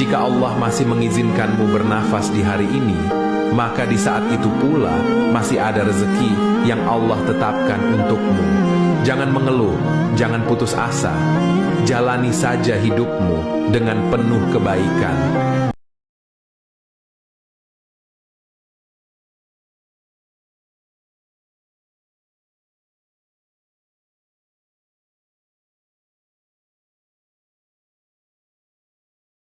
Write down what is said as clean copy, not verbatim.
Jika Allah masih mengizinkanmu bernafas di hari ini, maka di saat itu pula masih ada rezeki yang Allah tetapkan untukmu. Jangan mengeluh, jangan putus asa. Jalani saja hidupmu dengan penuh kebaikan.